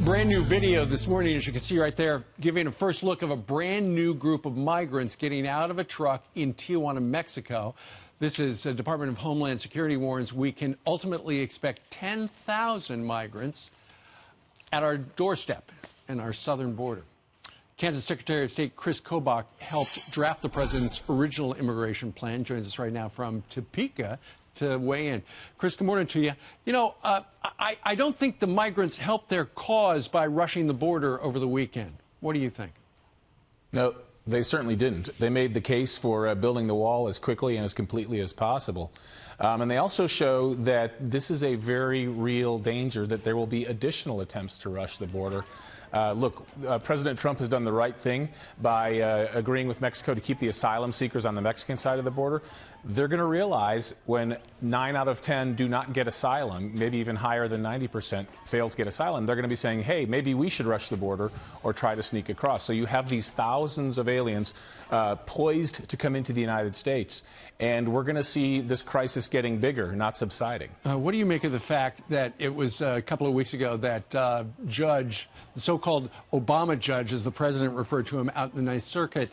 brand new video this morning, as you can see right there, giving a first look of a brand new group of migrants getting out of a truck in Tijuana, Mexico. This is Department of Homeland Security warns we can ultimately expect 10,000 migrants at our doorstep in our southern border. Kansas Secretary of State Kris Kobach helped draft the president's original immigration plan. Joins us right now from Topeka to weigh in. Kris, good morning to you. You know, I don't think the migrants helped their cause by rushing the border over the weekend. What do you think? No, they certainly didn't. They made the case for building the wall as quickly and as completely as possible. And they also show that this is a very real danger, that there will be additional attempts to rush the border. Look, President Trump has done the right thing by agreeing with Mexico to keep the asylum seekers on the Mexican side of the border. They're going to realize when 9 out of 10 do not get asylum, maybe even higher than 90% fail to get asylum, they're going to be saying, hey, maybe we should rush the border or try to sneak across. So you have these thousands of aliens poised to come into the United States. And we're going to see this crisis getting bigger, not subsiding. What do you make of the fact that it was a couple of weeks ago that judge, the so-called Obama judge, as the president referred to him out in the Ninth Circuit,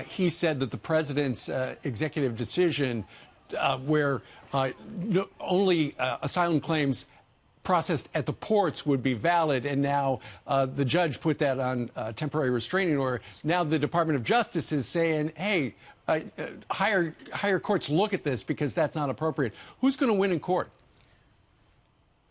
he said that the president's executive decision where only asylum claims processed at the ports would be valid, and now the judge put that on temporary restraining order. Now the Department of Justice is saying, hey, higher courts look at this because that's not appropriate. Who's going to win in court?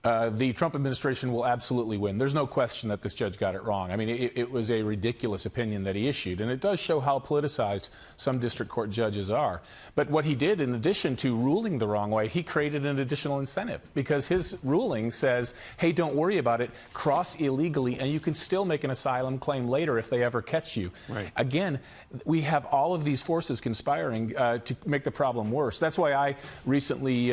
The Trump administration will absolutely win. There's no question that this judge got it wrong. I mean, it was a ridiculous opinion that he issued, and it does show how politicized some district court judges are. But what he did, in addition to ruling the wrong way, he created an additional incentive, because his ruling says, hey, don't worry about it, cross illegally, and you can still make an asylum claim later if they ever catch you. Right. Again, we have all of these forces conspiring to make the problem worse. That's why I recently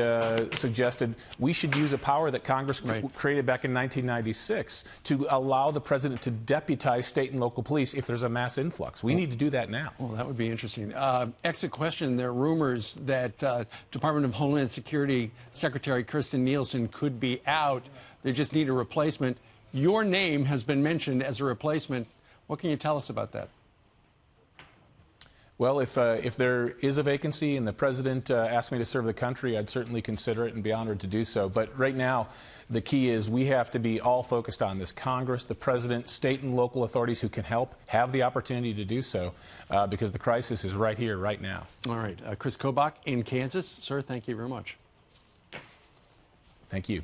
suggested we should use a power that Congress created back in 1996 to allow the president to deputize state and local police if there's a mass influx. We need to do that now. Well, that would be interesting. Exit question. There are rumors that Department of Homeland Security Secretary Kirstjen Nielsen could be out. They just need a replacement. Your name has been mentioned as a replacement. What can you tell us about that? Well, if there is a vacancy and the president asked me to serve the country, I'd certainly consider it and be honored to do so. But right now, the key is we have to be all focused on this. Congress, the president, state and local authorities who can help have the opportunity to do so because the crisis is right here, right now. All right. Kris Kobach in Kansas. Sir, thank you very much. Thank you.